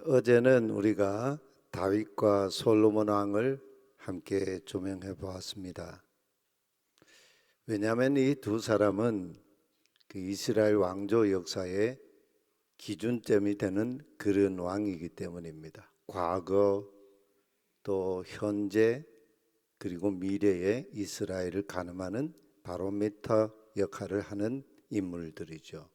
어제는 우리가 다윗과 솔로몬 왕을 함께 조명해 보았습니다. 왜냐하면 이 두 사람은 그 이스라엘 왕조 역사의 기준점이 되는 그런 왕이기 때문입니다. 과거 또 현재 그리고 미래의 이스라엘을 가늠하는 바로미터 역할을 하는 인물들이죠.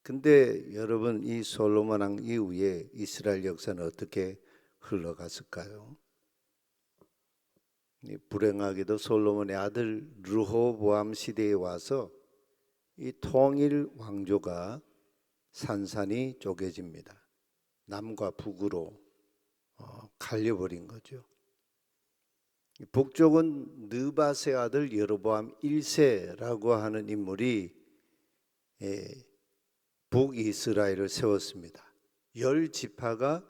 근데 여러분, 이 솔로몬 왕 이후에 이스라엘 역사는 어떻게 흘러갔을까요? 불행하게도 솔로몬의 아들 르호보암 시대에 와서 이 통일 왕조가 산산이 쪼개집니다. 남과 북으로 갈려버린 거죠. 북쪽은 느밧의 아들 여로보암 1세라고 하는 인물이 북이스라엘을 세웠습니다. 10지파가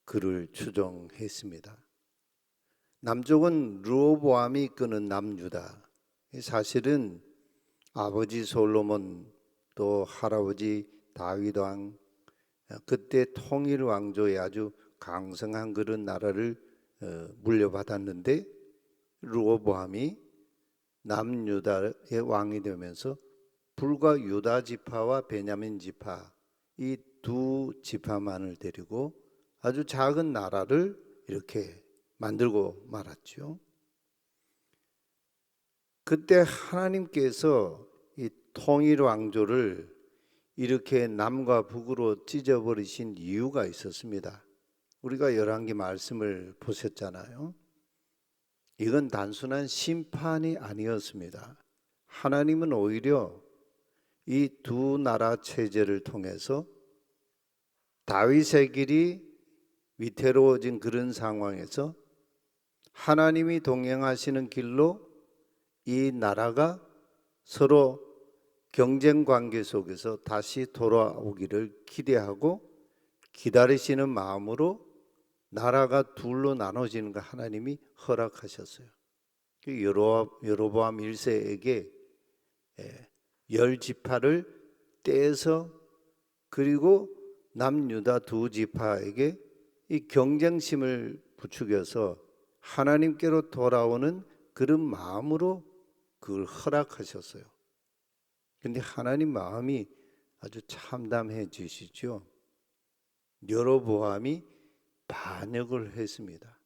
그를 추종했습니다. 남쪽은 르호보암이 이끄는 남유다. 사실은 아버지 솔로몬 또 할아버지 다윗 왕, 그때 통일 왕조의 아주 강성한 그런 나라를 물려받았는데 르호보암이 남유다의 왕이 되면서 불과 유다 지파와 베냐민 지파 이 두 지파만을 데리고 아주 작은 나라를 이렇게 만들고 말았죠. 그때 하나님께서 이 통일 왕조를 이렇게 남과 북으로 찢어버리신 이유가 있었습니다. 우리가 열왕기 말씀을 보셨잖아요. 이건 단순한 심판이 아니었습니다. 하나님은 오히려 이 두 나라 체제를 통해서 다윗의 길이 위태로워진 그런 상황에서 하나님이 동행하시는 길로 이 나라가 서로 경쟁 관계 속에서 다시 돌아오기를 기대하고 기다리시는 마음으로 나라가 둘로 나눠지는 걸 하나님이 허락하셨어요. 여로보암 1세에게 10지파를 떼서 그리고 남유다 두 지파에게 이 경쟁심을 부추겨서 하나님께로 돌아오는 그런 마음으로 그걸 허락하셨어요. 근데 하나님 마음이 아주 참담해지시죠. 여로보암이 반역을 했습니다.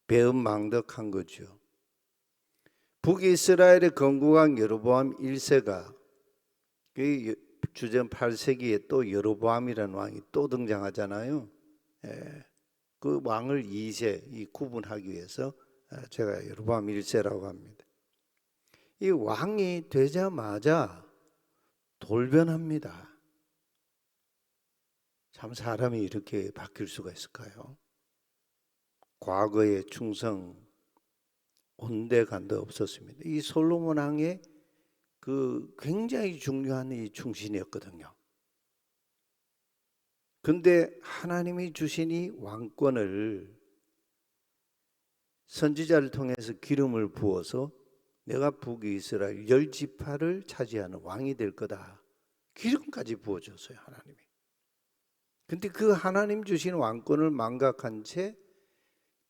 배은망덕한 거죠. 북이스라엘의 건국왕 여로보암 1세가 주전 8세기에 또 여로보암이라는 왕이 또 등장하잖아요. 그 왕을 2세 구분하기 위해서 제가 여로보암 1세라고 합니다. 이 왕이 되자마자 돌변합니다. 참 사람이 이렇게 바뀔 수가 있을까요? 과거의 충성 온데간데 없었습니다. 이 솔로몬 왕의 그 굉장히 중요한 이 충신이었거든요. 근데 하나님이 주신 이 왕권을 선지자를 통해서 기름을 부어서 내가 북이스라엘 10지파를 차지하는 왕이 될 거다. 기름까지 부어줬어요, 하나님이. 근데 그 하나님 주신 왕권을 망각한 채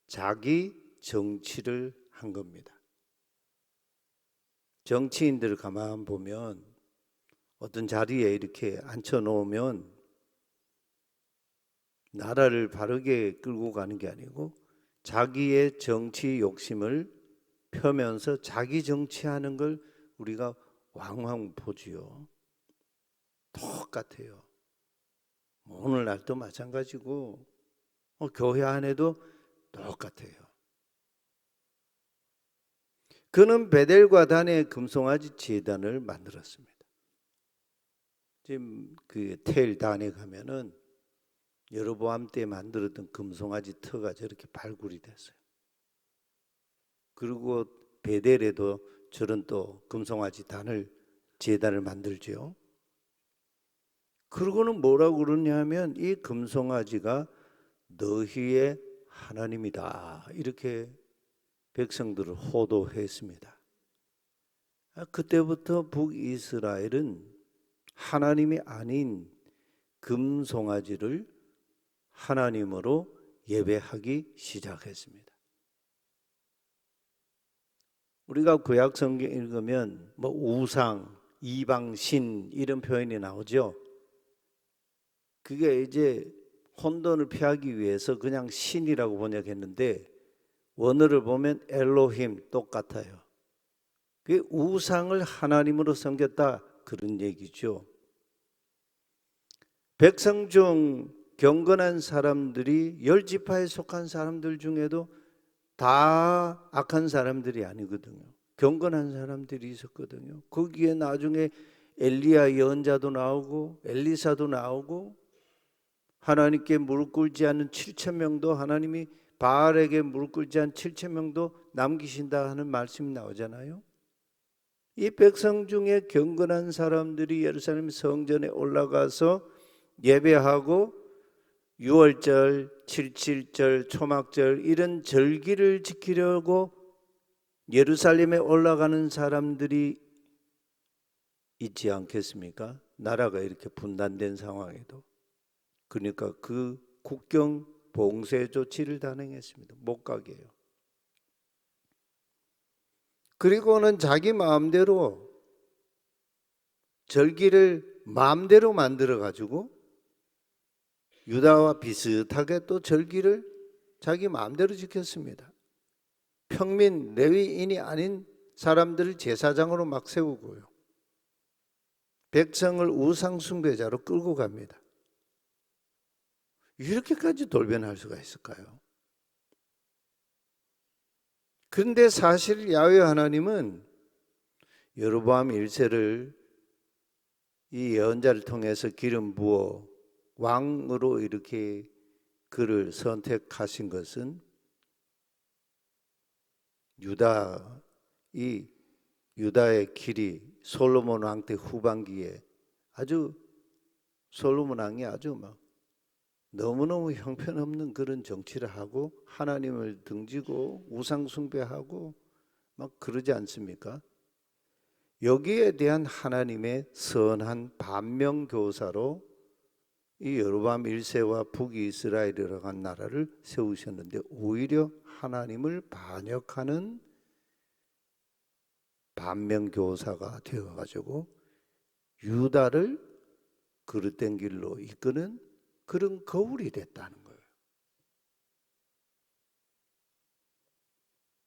자기 정치를 한 겁니다. 정치인들을 가만 보면 어떤 자리에 이렇게 앉혀 놓으면 나라를 바르게 끌고 가는 게 아니고 자기의 정치 욕심을 펴면서 자기 정치하는 걸 우리가 왕왕 보지요. 똑같아요. 오늘날도 마찬가지고 교회 안에도 똑같아요. 그는 베델과 단의 금송아지 제단을 만들었습니다. 지금 그 텔 단에 가면은 여로보암 때 만들었던 금송아지 터가 저렇게 발굴이 됐어요. 그리고 베델에도 저런 또 금송아지 제단을 만들죠. 그러고는 뭐라고 그러냐면 이 금송아지가 너희의 하나님이다. 이렇게 백성들을 호도했습니다. 그때부터 북이스라엘은 하나님이 아닌 금송아지를 하나님으로 예배하기 시작했습니다. 우리가 구약 성경 읽으면 뭐 우상, 이방신 이런 표현이 나오죠. 그게 이제 혼돈을 피하기 위해서 그냥 신이라고 번역했는데 원어를 보면 엘로힘 똑같아요. 그 우상을 하나님으로 섬겼다 그런 얘기죠. 백성 중 경건한 사람들이 10지파에 속한 사람들 중에도 다 악한 사람들이 아니거든요. 경건한 사람들이 있었거든요. 거기에 나중에 엘리야 예언자도 나오고 엘리사도 나오고 하나님께 무릎 꿇지 않는 7,000명도 하나님이 바알에게 무릎 꿇지 않은 7,000명도 남기신다 하는 말씀이 나오잖아요. 이 백성 중에 경건한 사람들이 예루살렘 성전에 올라가서 예배하고 6월절, 77절, 초막절 이런 절기를 지키려고 예루살렘에 올라가는 사람들이 있지 않겠습니까? 나라가 이렇게 분단된 상황에도. 그러니까 그 국경 봉쇄 조치를 단행했습니다. 못 가게 해요. 그리고는 자기 마음대로 절기를 마음대로 만들어 가지고 유다와 비슷하게 또 절기를 자기 마음대로 지켰습니다. 평민 레위인이 아닌 사람들을 제사장으로 막 세우고요. 백성을 우상 숭배자로 끌고 갑니다. 이렇게까지 돌변할 수가 있을까요? 그런데 사실 야훼 하나님은 여로보암 1세를 이 예언자를 통해서 기름 부어 왕으로 이렇게 그를 선택하신 것은 유다의 길이 솔로몬 왕 때 후반기에 솔로몬 왕이 아주 막 너무너무 형편없는 그런 정치를 하고 하나님을 등지고 우상 숭배하고 막 그러지 않습니까? 여기에 대한 하나님의 선한 반면교사로 이 여로보암 1세와 북이스라엘이라고 한 나라를 세우셨는데 오히려 하나님을 반역하는 반면교사가 되어가지고 유다를 그릇된 길로 이끄는 그런 거울이 됐다는 거예요.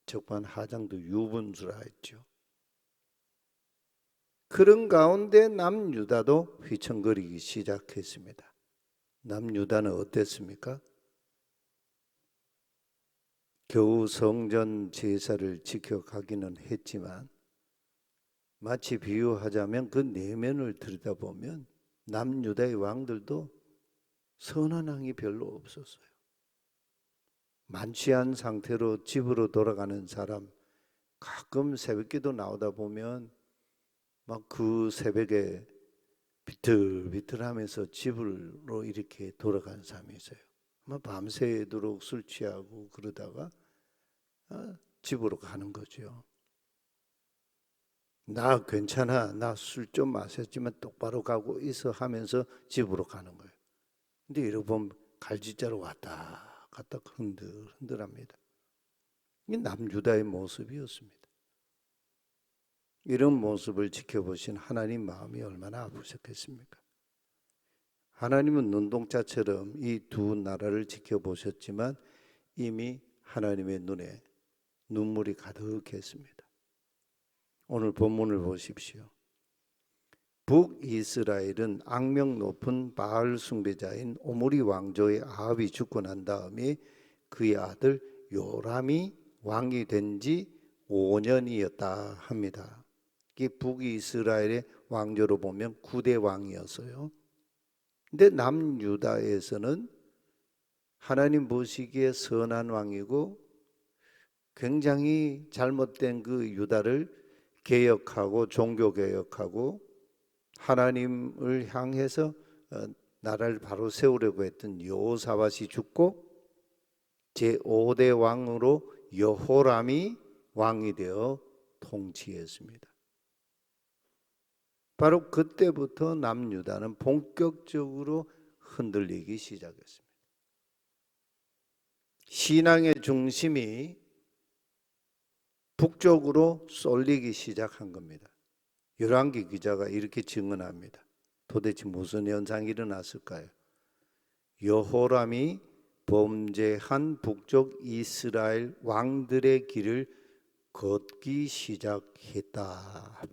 적반하장도 유분수라 했죠. 그런 가운데 남유다도 휘청거리기 시작했습니다. 남유다는 어땠습니까? 겨우 성전 제사를 지켜가기는 했지만 마치 비유하자면 그 내면을 들여다보면 남유다의 왕들도 선한 왕이 별로 없었어요. 만취한 상태로 집으로 돌아가는 사람, 가끔 새벽기도 나오다 보면 막 그 새벽에 비틀비틀하면서 집으로 이렇게 돌아가는 사람이 있어요. 밤새도록 술 취하고 그러다가 집으로 가는 거죠. 나 괜찮아, 나 술 좀 마셨지만 똑바로 가고 있어 하면서 집으로 가는 거예요. 근데 이러고 보면 갈지자로 왔다 갔다 흔들흔들합니다. 이게 남유다의 모습이었습니다. 이런 모습을 지켜보신 하나님 마음이 얼마나 아프셨겠습니까? 하나님은 눈동자처럼 이 두 나라를 지켜보셨지만 이미 하나님의 눈에 눈물이 가득했습니다. 오늘 본문을 보십시오. 북이스라엘은 악명 높은 바알 숭배자인 오므리 왕조의 아합이 죽고 난 다음에 그의 아들 요람이 왕이 된 지 5년이었다 합니다. 이 북이스라엘의 왕조로 보면 9대 왕이었어요. 근데 남유다에서는 하나님 보시기에 선한 왕이고 굉장히 잘못된 그 유다를 개혁하고 종교 개혁하고 하나님을 향해서 나라를 바로 세우려고 했던 여호사밧이 죽고 제5대 왕으로 여호람이 왕이 되어 통치했습니다. 바로 그때부터 남유다는 본격적으로 흔들리기 시작했습니다. 신앙의 중심이 북쪽으로 쏠리기 시작한 겁니다. 열왕기 기자가 이렇게 증언합니다. 도대체 무슨 현상이 일어났을까요? 여호람이 범죄한 북쪽 이스라엘 왕들의 길을 걷기 시작했다.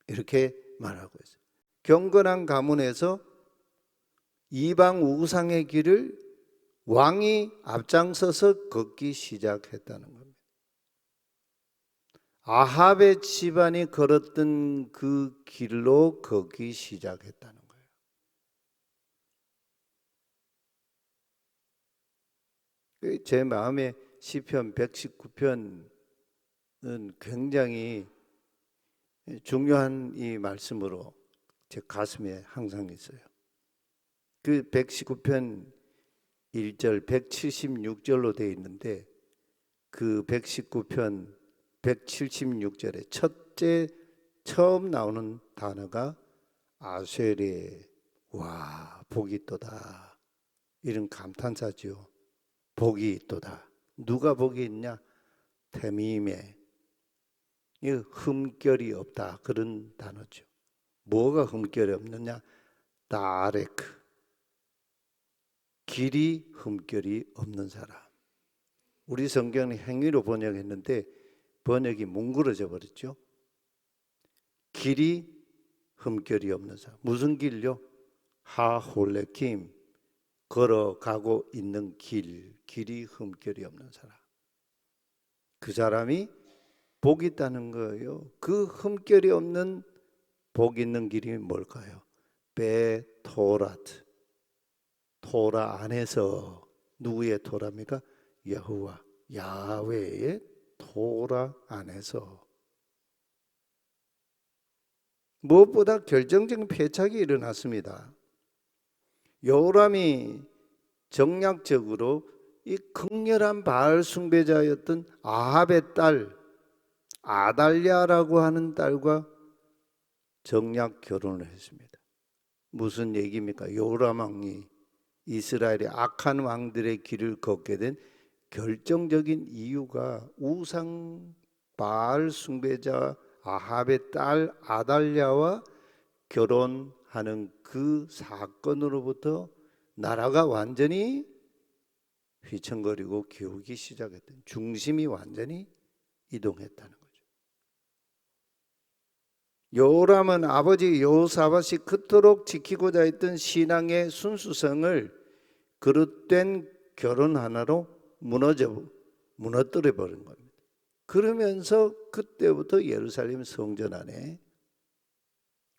이렇게 말하고 있어요. 경건한 가문에서 이방 우상의 길을 왕이 앞장서서 걷기 시작했다는 겁니다. 아합의 집안이 걸었던 그 길로 걷기 시작했다는 거예요. 제 마음에 시편 119편은 굉장히 중요한 이 말씀으로 제 가슴에 항상 있어요. 그 119편 1절 176절로 되어 있는데 그 119편 176절에 첫째 처음 나오는 단어가 아쉐레, 와 복이 있도다, 이런 감탄사죠. 복이 있도다. 누가 복이 있냐? 태밈에, 이 흠결이 없다, 그런 단어죠. 뭐가 흠결이 없느냐? 다레크, 길이 흠결이 없는 사람. 우리 성경은 행위로 번역했는데 번역이 뭉그러져 버렸죠. 길이 흠결이 없는 사람. 무슨 길요? 하홀레킴, 걸어가고 있는 길이 흠결이 없는 사람. 그 사람이 복이 있다는 거예요. 그 흠결이 없는 복 있는 길이 뭘까요? 베토라트, 토라 안에서. 누구의 토라입니까? 여호와, 야훼의 토라 안에서. 무엇보다 결정적인 패착이 일어났습니다. 여호람이 정략적으로 이 극렬한 바알 숭배자였던 아합의 딸 아달랴라고 하는 딸과 정략 결혼을 했습니다. 무슨 얘기입니까? 여호람 왕이 이스라엘의 악한 왕들의 길을 걷게 된 결정적인 이유가 우상 바알 숭배자 아합의 딸 아달랴와 결혼하는 그 사건으로부터 나라가 완전히 휘청거리고 기우기 시작했던, 중심이 완전히 이동했다는 거죠. 여호람은 아버지 여호사밧이 그토록 지키고자 했던 신앙의 순수성을 그릇된 결혼 하나로 무너뜨려 버린 겁니다. 그러면서 그때부터 예루살렘 성전 안에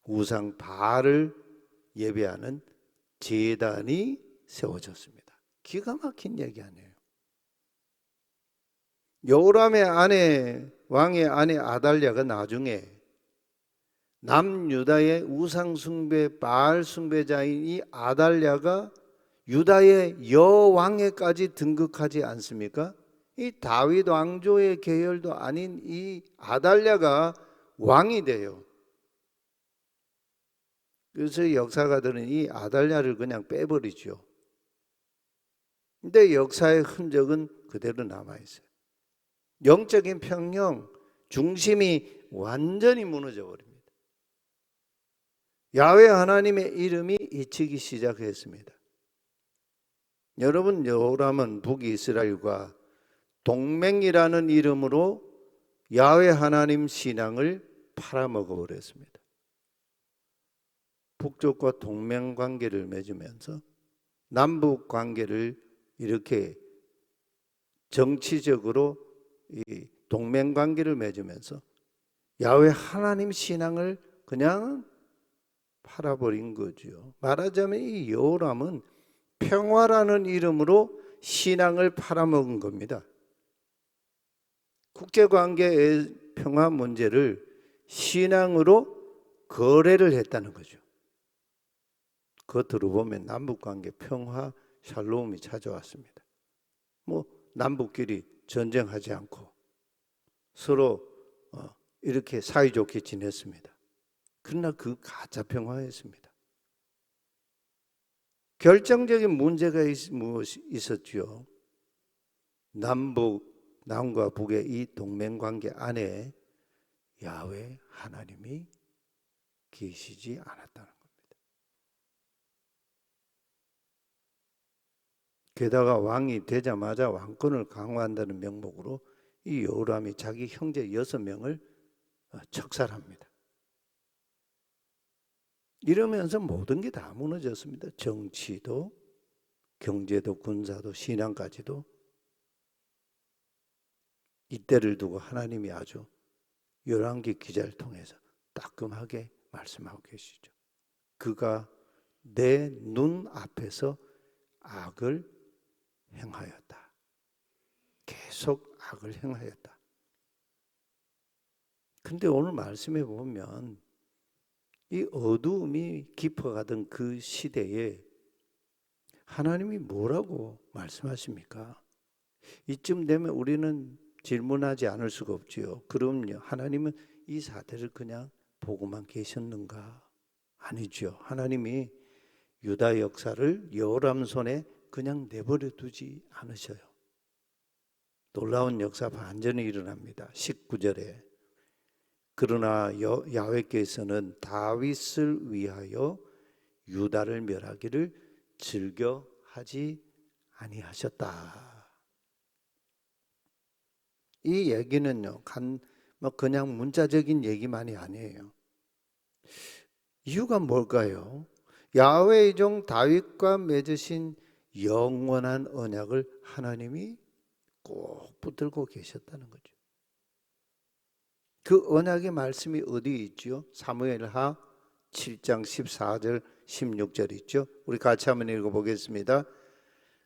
우상 바알을 예배하는 제단이 세워졌습니다. 기가 막힌 얘기 아니에요. 여호람의 아내, 왕의 아내 아달랴가 나중에 남유다의 우상숭배 바알 숭배자인 이 아달랴가 유다의 여왕에까지 등극하지 않습니까? 이 다윗 왕조의 계열도 아닌 이 아달랴가 왕이 돼요. 그래서 역사가들은 이 아달랴를 그냥 빼버리죠. 근데 역사의 흔적은 그대로 남아있어요. 영적인 평형, 중심이 완전히 무너져 버립니다. 야훼 하나님의 이름이 잊히기 시작했습니다. 여러분, 여호람은 북이스라엘과 동맹이라는 이름으로 야훼 하나님 신앙을 팔아먹어 버렸습니다. 북쪽과 동맹 관계를 맺으면서 남북 관계를 이렇게 정치적으로 이 동맹 관계를 맺으면서 야훼 하나님 신앙을 그냥 팔아버린 거죠. 말하자면 이 여호람은 평화라는 이름으로 신앙을 팔아먹은 겁니다. 국제관계의 평화 문제를 신앙으로 거래를 했다는 거죠. 겉으로 보면 남북관계 평화 샬롬이 찾아왔습니다. 남북끼리 전쟁하지 않고 서로 이렇게 사이좋게 지냈습니다. 그러나 그 가짜 평화였습니다. 결정적인 문제가 있었죠. 남과 북의 이 동맹관계 안에 야훼 하나님이 계시지 않았다는 겁니다. 게다가 왕이 되자마자 왕권을 강화한다는 명목으로 이 여호람이 자기 형제 6명을 척살합니다. 이러면서 모든 게 다 무너졌습니다. 정치도, 경제도, 군사도, 신앙까지도. 이때를 두고 하나님이 아주 열왕기 기자를 통해서 따끔하게 말씀하고 계시죠. 그가 내 눈 앞에서 악을 행하였다. 계속 악을 행하였다. 근데 오늘 말씀해 보면 이 어두움이 깊어가던 그 시대에 하나님이 뭐라고 말씀하십니까? 이쯤 되면 우리는 질문하지 않을 수가 없지요. 그럼요. 하나님은 이 사태를 그냥 보고만 계셨는가? 아니죠. 하나님이 유다 역사를 여호람 손에 그냥 내버려 두지 않으셔요. 놀라운 역사 반전이 일어납니다. 19절에 그러나 야훼께서는 다윗을 위하여 유다를 멸하기를 즐겨 하지 아니하셨다. 이 얘기는요, 그냥 문자적인 얘기만이 아니에요. 이유가 뭘까요? 야훼의 종 다윗과 맺으신 영원한 언약을 하나님이 꼭 붙들고 계셨다는 거죠. 그 언약의 말씀이 어디 있죠? 사무엘하 7장 14절 16절 있죠? 우리 같이 한번 읽어보겠습니다.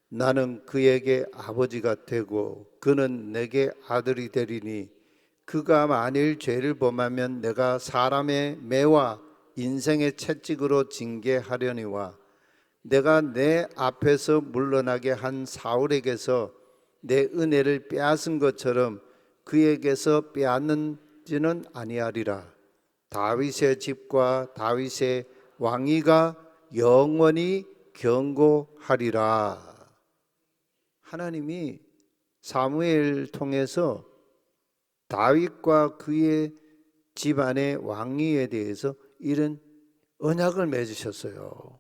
나는 그에게 아버지가 되고 그는 내게 아들이 되리니 그가 만일 죄를 범하면 내가 사람의 매와 인생의 채찍으로 징계하려니와 내가 내 앞에서 물러나게 한 사울에게서 내 은혜를 빼앗은 것처럼 그에게서 빼앗는지는 아니하리라. 다윗의 집과 다윗의 왕위가 영원히 견고하리라. 하나님이 사무엘 통해서 다윗과 그의 집안의 왕위에 대해서 이런 언약을 맺으셨어요.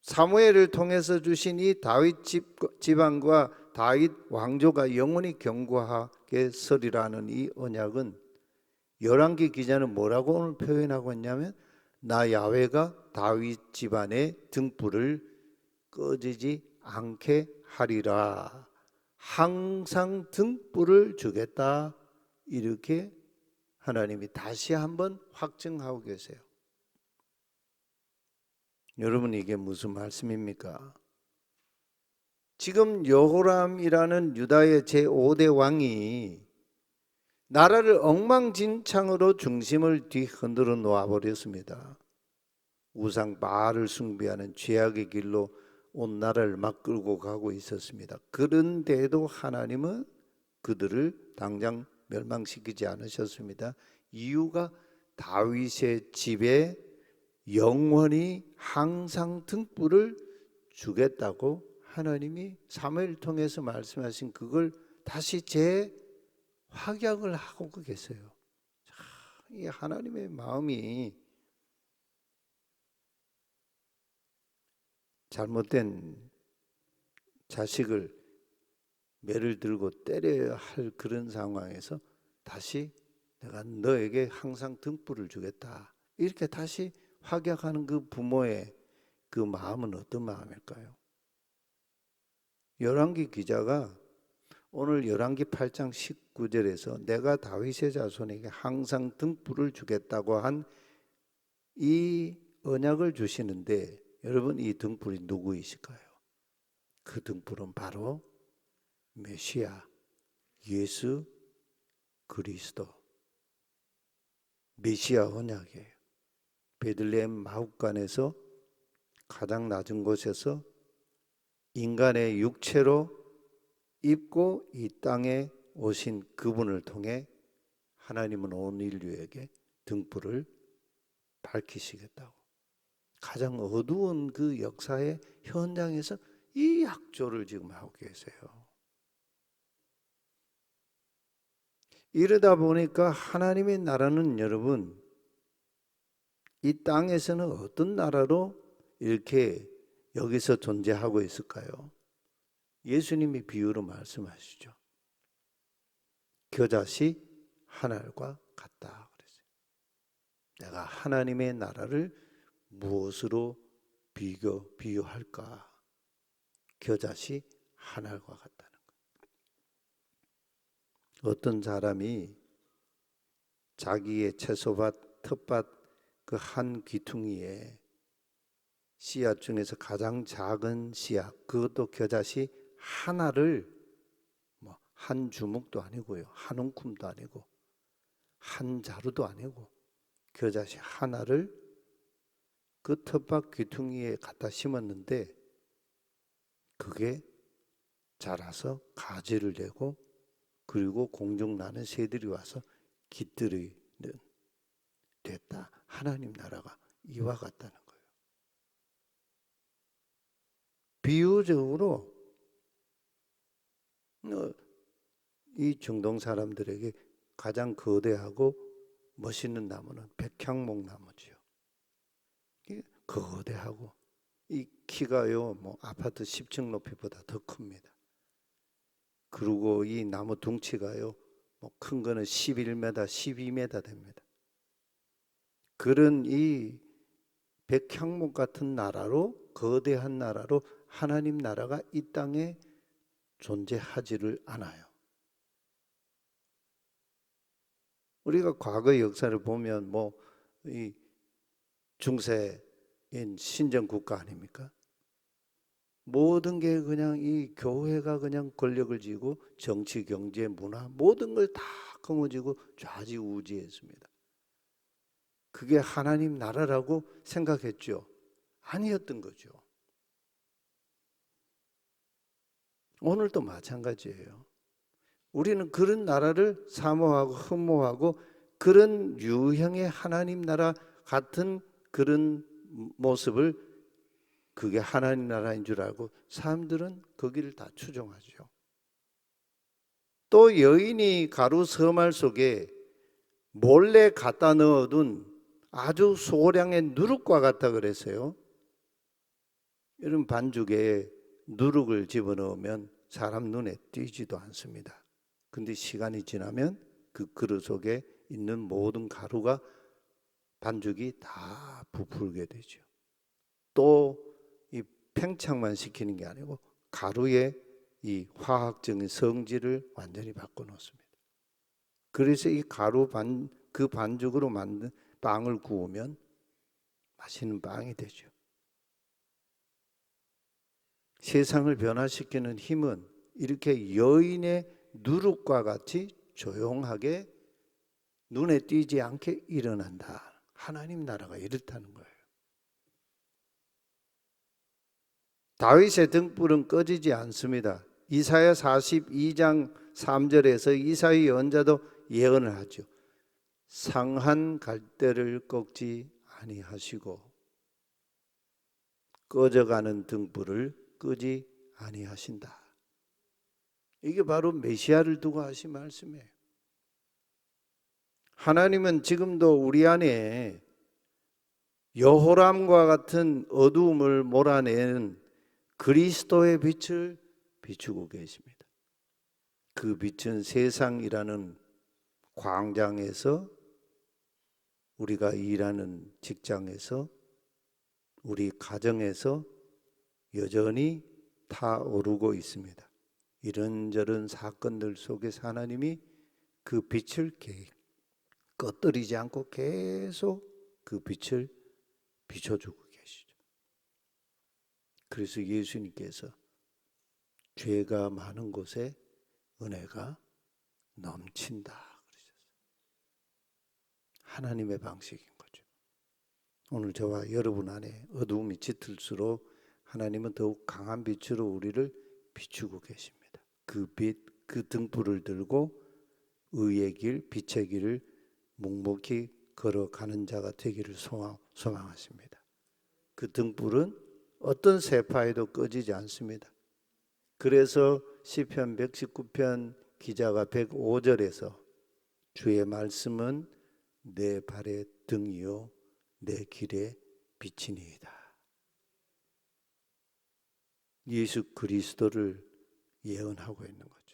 사무엘을 통해서 주신 이 다윗 집안과 다윗 왕조가 영원히 견고하게 서리라는 이 언약은 열왕기 기자는 뭐라고 오늘 표현하고 있냐면 나 야훼가 다윗 집안의 등불을 꺼지지 않게 하리라. 항상 등불을 주겠다. 이렇게 하나님이 다시 한번 확증하고 계세요. 여러분 이게 무슨 말씀입니까? 지금 여호람이라는 유다의 제5대 왕이 나라를 엉망진창으로 중심을 뒤흔들어 놓아버렸습니다. 우상 바알을 숭배하는 죄악의 길로 온 나라를 막 끌고 가고 있었습니다. 그런데도 하나님은 그들을 당장 멸망시키지 않으셨습니다. 이유가 다윗의 집에 영원히 항상 등불을 주겠다고 하나님이 사무엘을 통해서 말씀하신 그걸 다시 재확약을 하고 계세요. 이 하나님의 마음이 잘못된 자식을 매를 들고 때려야 할 그런 상황에서 다시 내가 너에게 항상 등불을 주겠다. 이렇게 다시 확약하는 그 부모의 그 마음은 어떤 마음일까요? 열왕기 기자가 오늘 열왕기 8장 19절에서 내가 다윗의 자손에게 항상 등불을 주겠다고 한 이 언약을 주시는데 여러분 이 등불이 누구이실까요? 그 등불은 바로 메시아 예수 그리스도 메시아 언약이에요. 베들레헴 마हु간에서 가장 낮은 곳에서 인간의 육체로 입고 이 땅에 오신 그분을 통해 하나님은 온 인류에게 등불을 밝히시겠다고 가장 어두운 그 역사의 현장에서 이 약조를 지금 하고 계세요. 이러다 보니까 하나님의 나라는 여러분, 이 땅에서는 어떤 나라로 이렇게 여기서 존재하고 있을까요? 예수님이 비유로 말씀하시죠. 겨자씨 하늘과 같다 그랬어요. 내가 하나님의 나라를 무엇으로 비유할까? 겨자씨 하늘과 같다는 거예요. 어떤 사람이 자기의 채소밭, 텃밭 그 한 귀퉁이에 씨앗 중에서 가장 작은 씨앗, 그것도 겨자씨 하나를 한 주먹도 아니고요, 한 움큼도 아니고 한 자루도 아니고 겨자씨 하나를 그 텃밭 귀퉁이에 갖다 심었는데 그게 자라서 가지를 내고 그리고 공중 나는 새들이 와서 깃들이 됐다. 하나님 나라가 이와 같다는 거예요. 비유적으로 이 중동 사람들에게 가장 거대하고 멋있는 나무는 백향목 나무지요. 거대하고 이 키가요 아파트 10층 높이보다 더 큽니다. 그리고 이 나무 둥치가요 큰 거는 11m, 12m 됩니다. 그런 이 백향목 같은 나라로, 거대한 나라로 하나님 나라가 이 땅에 존재하지를 않아요. 우리가 과거 역사를 보면 이 중세인 신정 국가 아닙니까? 모든 게 그냥 이 교회가 그냥 권력을 쥐고 정치, 경제, 문화 모든 걸 다 거머쥐고 좌지우지했습니다. 그게 하나님 나라라고 생각했죠. 아니었던 거죠. 오늘도 마찬가지예요. 우리는 그런 나라를 사모하고 흠모하고 그런 유형의 하나님 나라 같은 그런 모습을 그게 하나님 나라인 줄 알고 사람들은 거기를 다 추종하죠. 또 여인이 가루 서말 속에 몰래 갖다 넣어둔 아주 소량의 누룩과 같다 그랬어요. 이런 반죽에 누룩을 집어넣으면 사람 눈에 띄지도 않습니다. 근데 시간이 지나면 그 그릇 속에 있는 모든 가루가 반죽이 다 부풀게 되죠. 또 이 팽창만 시키는 게 아니고 가루의 이 화학적인 성질을 완전히 바꿔놓습니다. 그래서 이 그 반죽으로 만든 빵을 구우면 맛있는 빵이 되죠. 세상을 변화시키는 힘은 이렇게 여인의 누룩과 같이 조용하게 눈에 띄지 않게 일어난다. 하나님 나라가 이렇다는 거예요. 다윗의 등불은 꺼지지 않습니다. 이사야 42장 3절에서 이사야 예언자도 예언을 하죠. 상한 갈대를 꺾지 아니하시고 꺼져가는 등불을 끄지 아니하신다. 이게 바로 메시아를 두고 하신 말씀이에요. 하나님은 지금도 우리 안에 여호람과 같은 어두움을 몰아내는 그리스도의 빛을 비추고 계십니다. 그 빛은 세상이라는 광장에서, 우리가 일하는 직장에서, 우리 가정에서 여전히 타오르고 있습니다. 이런저런 사건들 속에서 하나님이 그 빛을 꺼뜨리지 않고 계속 그 빛을 비춰주고 계시죠. 그래서 예수님께서 죄가 많은 곳에 은혜가 넘친다 그러셨어요. 하나님의 방식인 거죠. 오늘 저와 여러분 안에 어두움이 짙을수록 하나님은 더욱 강한 빛으로 우리를 비추고 계십니다. 그 빛, 그 등불을 들고 의의 길, 빛의 길을 묵묵히 걸어가는 자가 되기를 소망하십니다. 그 등불은 어떤 세파에도 꺼지지 않습니다. 그래서 시편 119편 기자가 105절에서 주의 말씀은 내 발의 등이요 내 길의 빛이니이다. 예수 그리스도를 예언하고 있는 거죠.